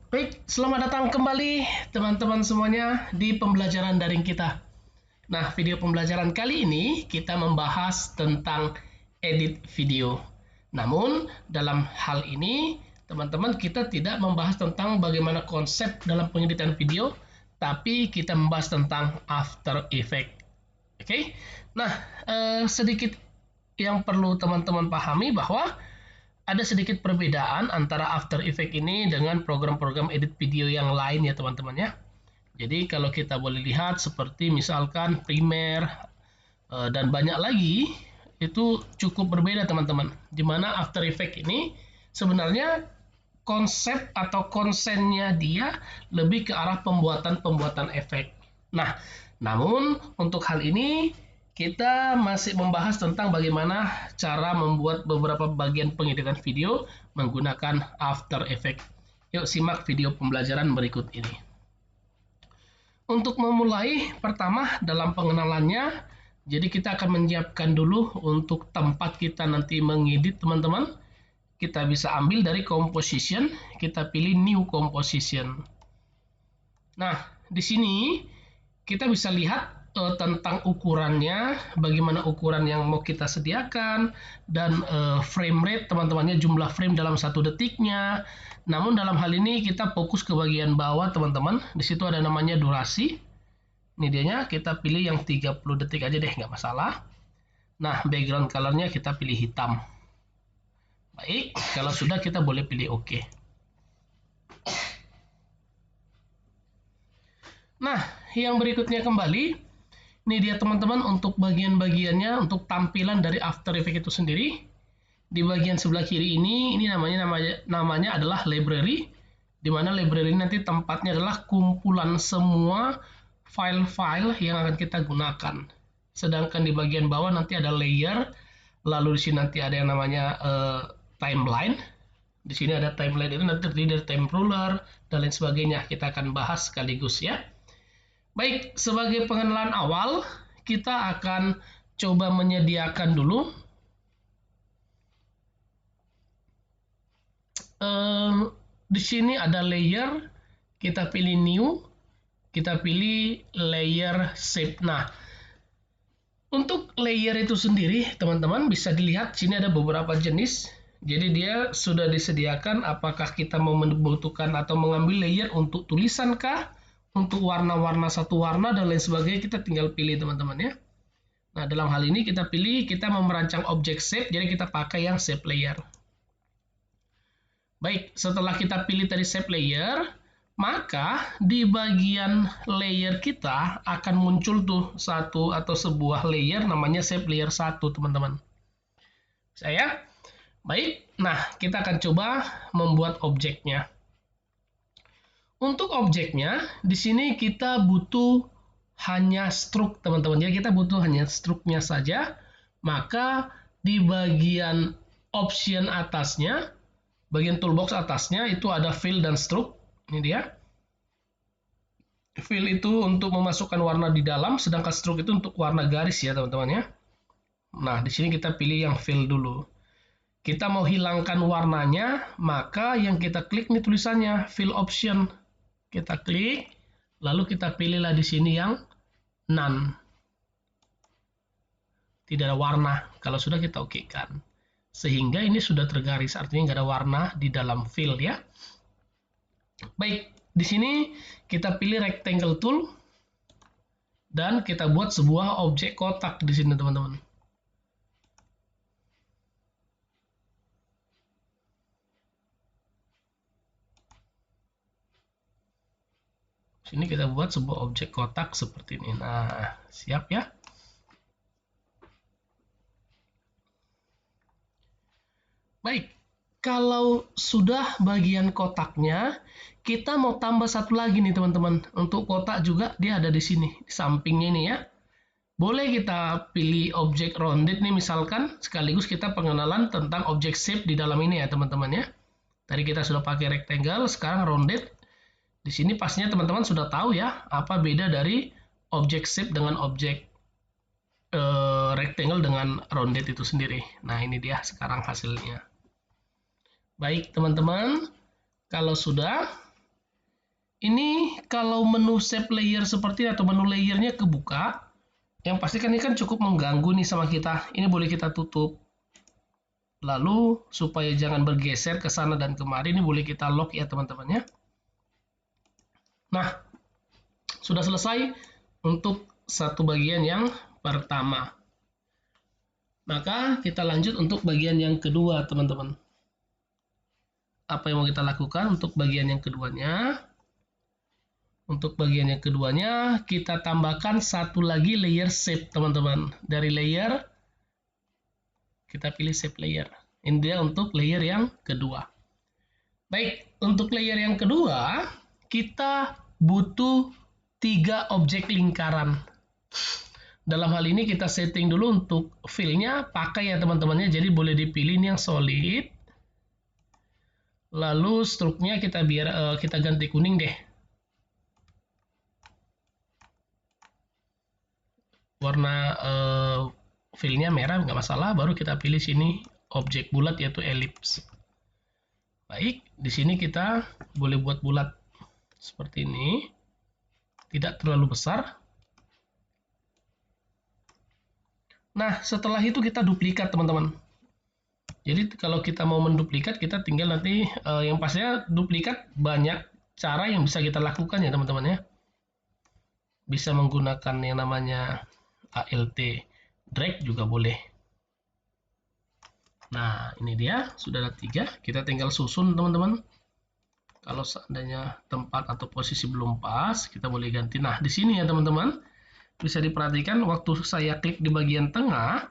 Baik, selamat datang kembali teman-teman semuanya di pembelajaran daring kita. Nah, video pembelajaran kali ini kita membahas tentang edit video. Namun, dalam hal ini, teman-teman kita tidak membahas tentang bagaimana konsep dalam pengeditan video, tapi kita membahas tentang After Effects. Oke? Nah, sedikit yang perlu teman-teman pahami bahwa ada sedikit perbedaan antara After Effects ini dengan program-program edit video yang lain ya teman-teman ya. Jadi kalau kita boleh lihat seperti misalkan Premiere dan banyak lagi itu cukup berbeda teman-teman. Di mana After Effects ini sebenarnya konsep atau konsennya dia lebih ke arah pembuatan efek. Nah, namun untuk hal ini kita masih membahas tentang bagaimana cara membuat beberapa bagian pengeditan video menggunakan After Effects. Yuk simak video pembelajaran berikut ini. Untuk memulai, pertama dalam pengenalannya, jadi kita akan menyiapkan dulu untuk tempat kita nanti mengedit teman-teman. Kita bisa ambil dari composition, kita pilih new composition. Nah, di sini kita bisa lihat tentang ukurannya, bagaimana ukuran yang mau kita sediakan, dan frame rate teman-temannya, jumlah frame dalam 1 detiknya. Namun dalam hal ini kita fokus ke bagian bawah teman-teman, di situ ada namanya durasi. Ini dianya, kita pilih yang 30 detik aja deh, nggak masalah. Nah, background colornya kita pilih hitam. Baik, kalau sudah kita boleh pilih OK. Nah, yang berikutnya kembali, ini dia teman-teman untuk bagian-bagiannya, untuk tampilan dari After Effects itu sendiri. Di bagian sebelah kiri ini namanya adalah library, di mana library nanti tempatnya adalah kumpulan semua file-file yang akan kita gunakan. Sedangkan di bagian bawah nanti ada layer, lalu di sini nanti ada yang namanya timeline. Di sini ada timeline itu nanti terdiri dari time ruler dan lain sebagainya. Kita akan bahas sekaligus ya. Baik, sebagai pengenalan awal, kita akan coba menyediakan dulu di sini ada layer, kita pilih new, kita pilih layer shape. Nah, untuk layer itu sendiri, teman-teman bisa dilihat sini ada beberapa jenis. Jadi dia sudah disediakan apakah kita mau membutuhkan atau mengambil layer untuk tulisan kah, untuk warna-warna satu warna dan lain sebagainya, kita tinggal pilih teman-teman ya. Nah, dalam hal ini kita pilih kita mau merancang objek shape, jadi kita pakai yang shape layer. Baik, setelah kita pilih tadi shape layer, maka di bagian layer kita akan muncul tuh satu atau sebuah layer namanya shape layer 1 teman-teman. Saya baik, nah kita akan coba membuat objeknya. Untuk objeknya di sini kita butuh hanya struk teman-teman. Jadi kita butuh hanya struknya saja. Maka di bagian option atasnya, bagian toolbox atasnya itu ada fill dan stroke. Ini dia. Fill itu untuk memasukkan warna di dalam, sedangkan stroke itu untuk warna garis ya teman-teman ya. Nah, di sini kita pilih yang fill dulu. Kita mau hilangkan warnanya, maka yang kita klik nih tulisannya fill option. Kita klik, lalu kita pilihlah di sini yang none. Tidak ada warna. Kalau sudah kita okekan. Sehingga ini sudah tergaris, artinya nggak ada warna di dalam fill ya. Baik, di sini kita pilih rectangle tool dan kita buat sebuah objek kotak di sini teman-teman. Sini kita buat sebuah objek kotak seperti ini. Nah, siap ya. Baik, kalau sudah bagian kotaknya, kita mau tambah satu lagi nih teman-teman. Untuk kotak juga dia ada di sini, di sampingnya ini ya. Boleh kita pilih objek rounded nih misalkan, sekaligus kita pengenalan tentang objek shape di dalam ini ya teman-teman ya. Tadi kita sudah pakai rectangle, sekarang rounded. Di sini pastinya teman-teman sudah tahu ya, apa beda dari objek shape dengan objek rectangle dengan rounded itu sendiri. Nah ini dia sekarang hasilnya. Baik teman-teman, kalau sudah, Ini kalau menu shape layer seperti atau menu layernya kebuka, yang pasti kan ini kan cukup mengganggu nih sama kita. Ini boleh kita tutup. Lalu supaya jangan bergeser ke sana dan kemari, ini boleh kita lock ya teman-teman ya. Nah, sudah selesai untuk satu bagian yang pertama. Maka kita lanjut untuk bagian yang kedua teman-teman. Apa yang mau kita lakukan untuk bagian yang keduanya? Untuk bagian yang keduanya, kita tambahkan satu lagi layer shape, teman-teman. Dari layer, kita pilih shape layer. Ini dia untuk layer yang kedua. Baik, untuk layer yang kedua, kita butuh 3 objek lingkaran. Dalam hal ini kita setting dulu untuk fill-nya, pakai ya teman-temannya. Jadi boleh dipilih yang solid. Lalu struknya kita ganti kuning deh. Warna fill-nya merah nggak masalah, baru kita pilih sini objek bulat yaitu ellipse. Baik, di sini kita boleh buat bulat seperti ini, tidak terlalu besar. Nah, setelah itu kita duplikat teman-teman. Jadi kalau kita mau menduplikat, kita tinggal nanti yang pastinya duplikat banyak cara yang bisa kita lakukan ya teman-teman ya. Bisa menggunakan yang namanya ALT drag juga boleh. Nah, ini dia sudah ada 3. Kita tinggal susun teman-teman. Kalau seandainya tempat atau posisi belum pas, kita boleh ganti. Nah, di sini ya teman-teman, bisa diperhatikan waktu saya klik di bagian tengah,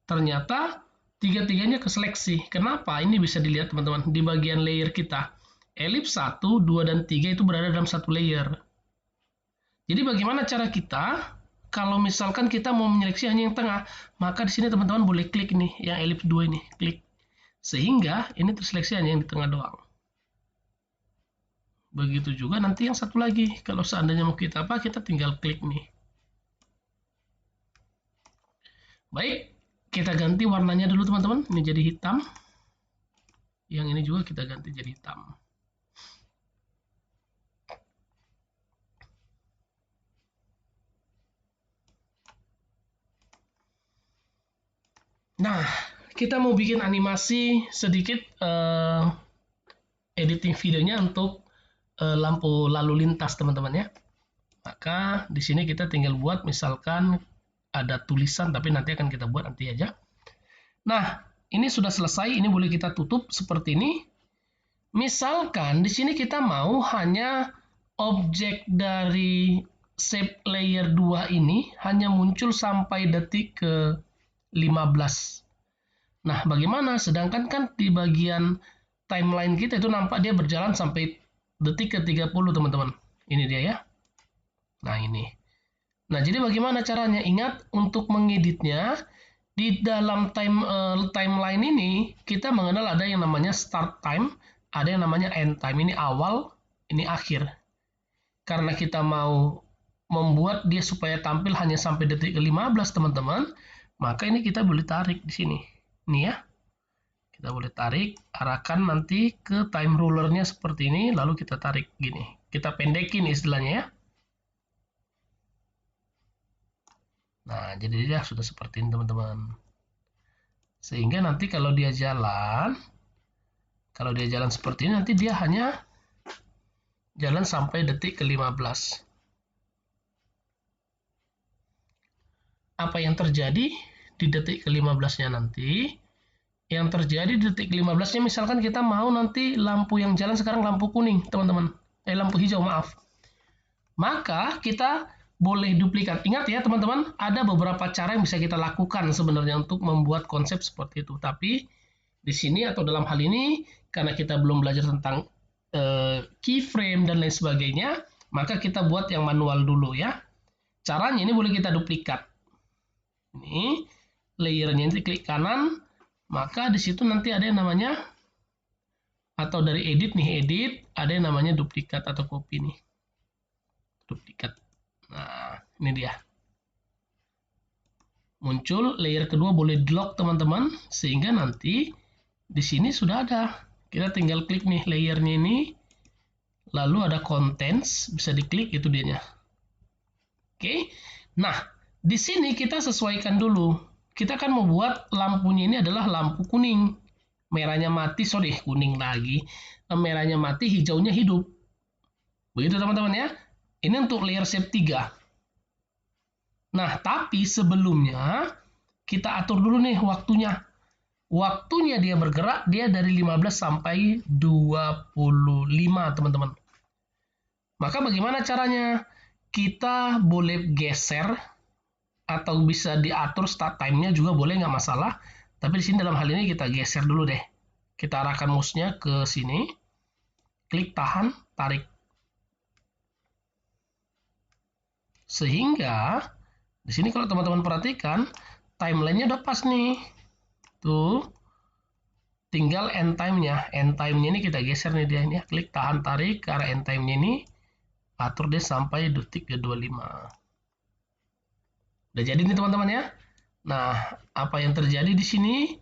ternyata tiga-tiganya keseleksi. Kenapa? Ini bisa dilihat teman-teman di bagian layer kita. Ellipse 1, 2, dan 3 itu berada dalam satu layer. Jadi bagaimana cara kita kalau misalkan kita mau menyeleksi hanya yang tengah, maka di sini teman-teman boleh klik nih yang ellipse 2 ini, klik. Sehingga ini terseleksi hanya yang di tengah doang. Begitu juga nanti yang satu lagi, kalau seandainya mau kita apa, kita tinggal klik nih. Baik, kita ganti warnanya dulu teman-teman, ini jadi hitam. Yang ini juga kita ganti jadi hitam. Nah, kita mau bikin animasi sedikit editing videonya untuk lampu lalu lintas teman-teman ya. Maka di sini kita tinggal buat misalkan ada tulisan, tapi nanti akan kita buat nanti aja. Nah, ini sudah selesai, ini boleh kita tutup seperti ini. Misalkan di sini kita mau hanya objek dari shape layer 2 ini hanya muncul sampai detik ke 15. Nah, bagaimana? Sedangkan kan di bagian timeline kita itu nampak dia berjalan sampai detik ke 30, teman-teman. Ini dia ya. Nah, ini. Nah, jadi bagaimana caranya? Ingat, untuk mengeditnya, di dalam timeline ini, kita mengenal ada yang namanya start time, ada yang namanya end time. Ini awal, ini akhir. Karena kita mau membuat dia supaya tampil hanya sampai detik ke-15, teman-teman, maka ini kita boleh tarik di sini. Ini ya. Kita boleh tarik, arahkan nanti ke time rulernya seperti ini, lalu kita tarik gini. Kita pendekin istilahnya ya. Nah, jadi dia sudah seperti ini teman-teman. Sehingga nanti kalau dia jalan seperti ini, nanti dia hanya jalan sampai detik ke-15. Apa yang terjadi di detik ke-15-nya nanti? Yang terjadi di detik ke-15-nya misalkan kita mau nanti lampu yang jalan sekarang lampu kuning, teman-teman. Lampu hijau, maaf. Maka kita boleh duplikat. Ingat ya teman-teman, ada beberapa cara yang bisa kita lakukan sebenarnya untuk membuat konsep seperti itu. Tapi di sini atau dalam hal ini, karena kita belum belajar tentang keyframe dan lain sebagainya, maka kita buat yang manual dulu ya. Caranya ini boleh kita duplikat. Ini layernya, nanti klik kanan, maka di situ nanti ada yang namanya, atau dari edit nih, edit, ada yang namanya duplikat atau copy nih. Duplikat. Nah, ini dia. Muncul layer kedua, boleh di lock teman-teman, sehingga nanti di sini sudah ada. Kita tinggal klik nih layernya ini, lalu ada contents, bisa diklik, itu dianya. Oke, nah di sini kita sesuaikan dulu. Kita kan mau buat lampunya ini adalah lampu kuning, merahnya mati, sorry kuning lagi, merahnya mati, hijaunya hidup. Begitu teman-teman ya. Ini untuk layer shape 3. Nah, tapi sebelumnya kita atur dulu nih waktunya. Waktunya dia bergerak, dia dari 15 sampai 25, teman-teman. Maka bagaimana caranya? Kita boleh geser atau bisa diatur start time-nya juga boleh, nggak masalah. Tapi di sini dalam hal ini kita geser dulu deh. Kita arahkan mouse-nya ke sini, klik tahan, tarik. Sehingga di sini kalau teman-teman perhatikan, timeline-nya udah pas nih. Tuh, tinggal end time-nya. End time-nya ini kita geser nih dia ini. Klik tahan, tarik ke arah end time-nya ini. Atur deh sampai detik ke 25. Udah jadi nih teman-teman ya. Nah, apa yang terjadi di sini?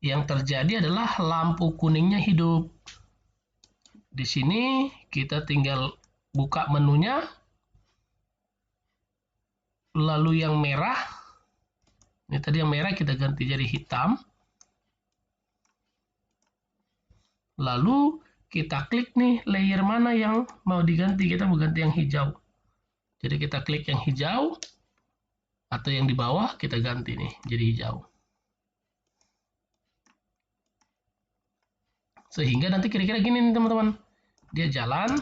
Yang terjadi adalah lampu kuningnya hidup. Di sini kita tinggal buka menunya. Lalu yang merah, ini tadi yang merah kita ganti jadi hitam. Lalu kita klik nih layer mana yang mau diganti. Kita mau ganti yang hijau. Jadi kita klik yang hijau. Atau yang di bawah kita ganti nih jadi hijau. Sehingga nanti kira-kira gini nih teman-teman. Dia jalan.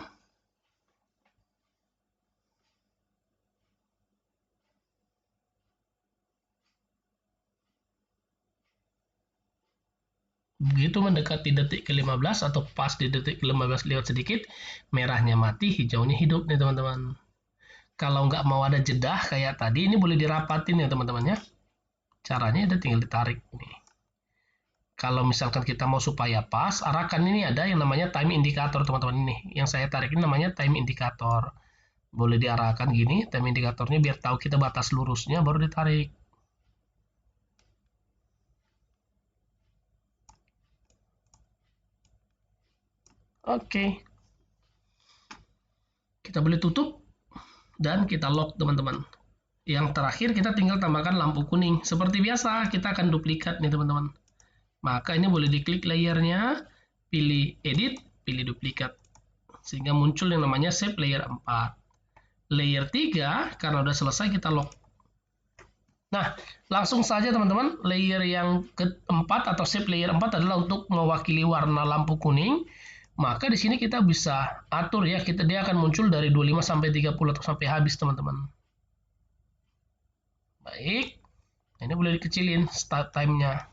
Begitu mendekati detik ke-15 atau pas di detik ke-15 lewat sedikit, merahnya mati, hijaunya hidup nih teman-teman. Kalau nggak mau ada jeda kayak tadi, ini boleh dirapatin ya teman-teman ya. Caranya udah tinggal ditarik nih. Kalau misalkan kita mau supaya pas, arahkan ini ada yang namanya time indicator teman-teman ini. Yang saya tarik ini namanya time indicator. Boleh diarahkan gini, time indikatornya biar tahu kita batas lurusnya baru ditarik. Oke. Kita boleh tutup dan kita lock teman-teman. Yang terakhir kita tinggal tambahkan lampu kuning. Seperti biasa kita akan duplikat nih teman-teman. Maka ini boleh diklik layernya, pilih edit, pilih duplikat. Sehingga muncul yang namanya shape layer 4. Layer 3 karena udah selesai kita lock. Nah, langsung saja teman-teman, layer yang keempat atau shape layer 4 adalah untuk mewakili warna lampu kuning. Maka di sini kita bisa atur ya, dia akan muncul dari 25 sampai 30 atau sampai habis teman-teman. Baik, ini boleh dikecilin start time-nya.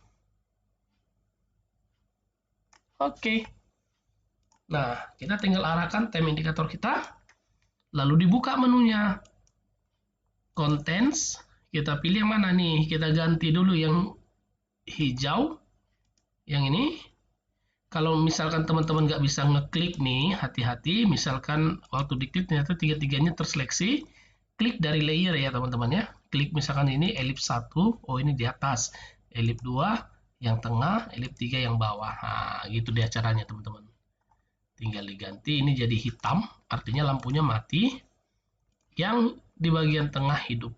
Oke. Nah, kita tinggal arahkan time indikator kita, lalu dibuka menunya. Contents, kita pilih yang mana nih? Kita ganti dulu yang hijau, yang ini. Kalau misalkan teman-teman nggak bisa ngeklik nih, hati-hati. Misalkan waktu diklik ternyata tiga-tiganya terseleksi, klik dari layer ya teman-teman ya. Klik misalkan ini ellipse 1, oh ini di atas. Ellipse 2, yang tengah, ellipse 3 yang bawah. Nah, gitu dia caranya teman-teman. Tinggal diganti, ini jadi hitam, artinya lampunya mati. Yang di bagian tengah hidup.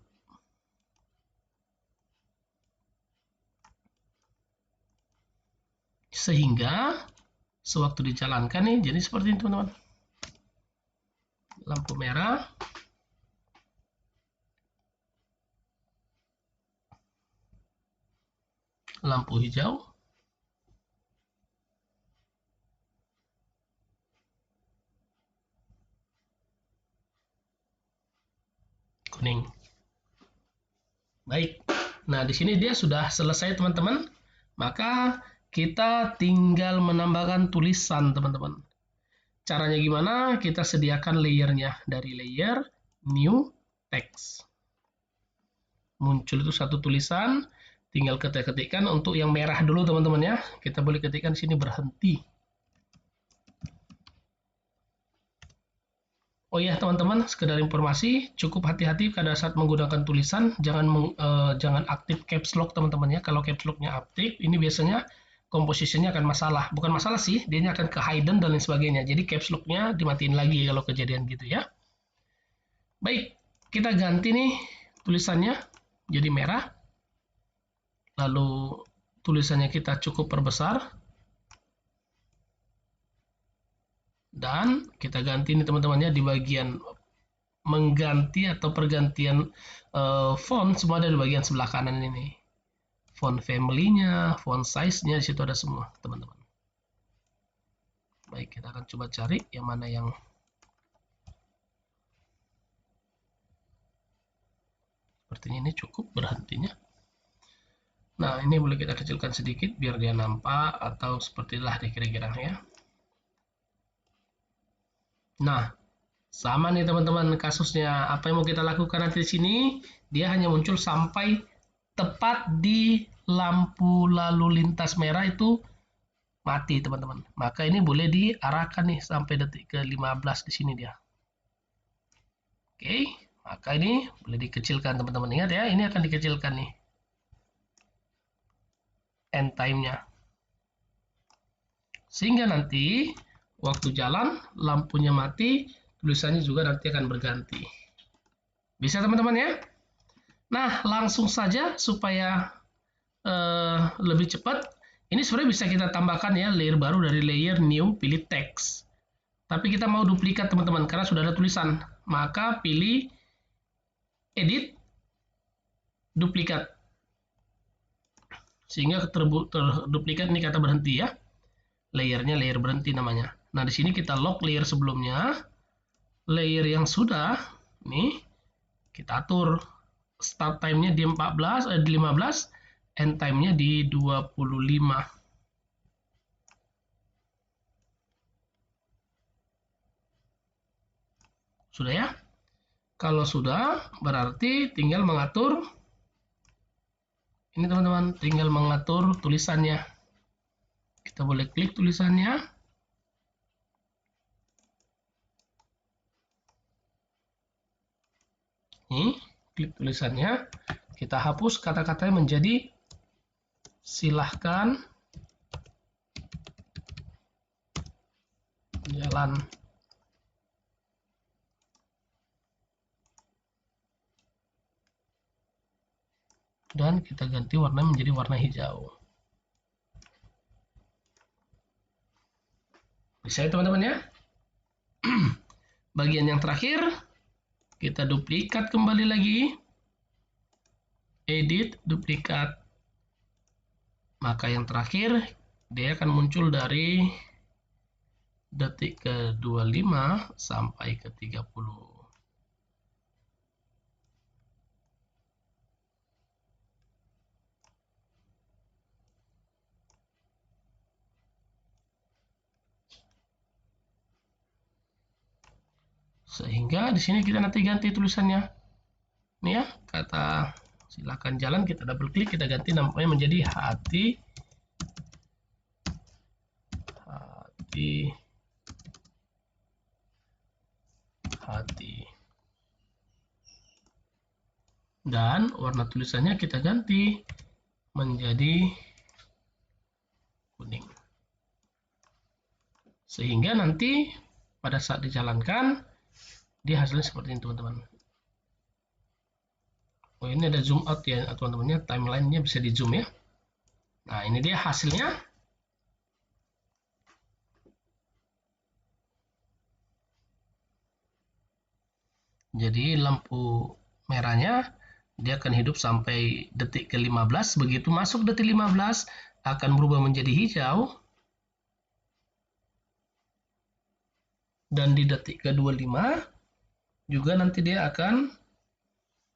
Sehingga sewaktu dijalankan nih jadi seperti ini teman-teman. Lampu merah, lampu hijau, kuning. Baik. Nah, di sini dia sudah selesai teman-teman. Maka kita tinggal menambahkan tulisan teman-teman. Caranya gimana? Kita sediakan layernya. Dari layer, new, text. Muncul itu satu tulisan. Tinggal ketikkan untuk yang merah dulu teman-teman ya. Kita boleh ketikkan sini berhenti. Oh ya teman-teman, sekedar informasi, cukup hati-hati pada saat menggunakan tulisan, jangan aktif caps lock teman-teman ya. Kalau caps locknya aktif, ini biasanya compositionnya akan masalah. Bukan masalah sih, dia akan ke hidden dan lain sebagainya. Jadi caps lock-nya dimatiin lagi kalau kejadian gitu ya. Baik, kita ganti nih tulisannya jadi merah. Lalu tulisannya kita cukup perbesar. Dan kita ganti nih teman-temannya di bagian mengganti atau pergantian font, semua ada di bagian sebelah kanan ini. Font family-nya, font size-nya, di situ ada semua teman-teman. Baik, kita akan coba cari yang mana yang sepertinya ini cukup berhentinya. Nah, ini boleh kita kecilkan sedikit biar dia nampak, atau sepertilah kira-kira ya. Nah, sama nih teman-teman kasusnya. Apa yang mau kita lakukan nanti di sini? Dia hanya muncul sampai tepat di lampu lalu lintas merah itu mati teman-teman. Maka ini boleh diarahkan nih sampai detik ke-15 di sini dia. Oke, maka ini boleh dikecilkan teman-teman. Ingat ya, ini akan dikecilkan nih end time-nya. Sehingga nanti waktu jalan lampunya mati, tulisannya juga nanti akan berganti. Bisa teman-teman ya? Nah, langsung saja supaya lebih cepat. Ini sebenarnya bisa kita tambahkan ya layer baru dari layer new, pilih text. Tapi kita mau duplikat teman-teman karena sudah ada tulisan. Maka pilih edit, duplikat. Sehingga terduplikat ini kata berhenti ya. Layernya layer berhenti namanya. Nah, di sini kita lock layer sebelumnya. Layer yang sudah nih kita atur start time-nya di 15, end time-nya di 25. Sudah ya? Kalau sudah, berarti tinggal mengatur. Ini teman-teman, tinggal mengatur tulisannya. Kita boleh klik tulisannya. Ini, klik tulisannya. Kita hapus kata-katanya menjadi silahkan jalan. Dan kita ganti warna menjadi warna hijau. Bisa ya teman-teman ya? Bagian yang terakhir, kita duplikat kembali lagi. Edit, duplikat. Maka yang terakhir, dia akan muncul dari detik ke-25 sampai ke-30. Sehingga di sini kita nanti ganti tulisannya. Ini ya, kata silakan jalan, kita double klik, kita ganti namanya menjadi hati. Dan warna tulisannya kita ganti menjadi kuning. Sehingga nanti pada saat dijalankan, dia hasilnya seperti ini teman-teman. Oh, ini ada zoom out ya teman-temannya, timeline-nya bisa di zoom ya. Nah, ini dia hasilnya. Jadi lampu merahnya dia akan hidup sampai detik ke-15. Begitu masuk detik 15 akan berubah menjadi hijau. Dan di detik ke-25 juga nanti dia akan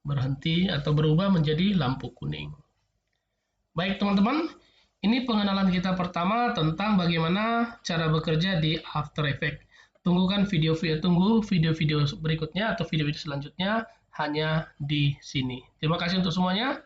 berhenti atau berubah menjadi lampu kuning. Baik teman-teman, ini pengenalan kita pertama tentang bagaimana cara bekerja di After Effects. Tunggu video-video berikutnya atau video-video selanjutnya hanya di sini. Terima kasih untuk semuanya.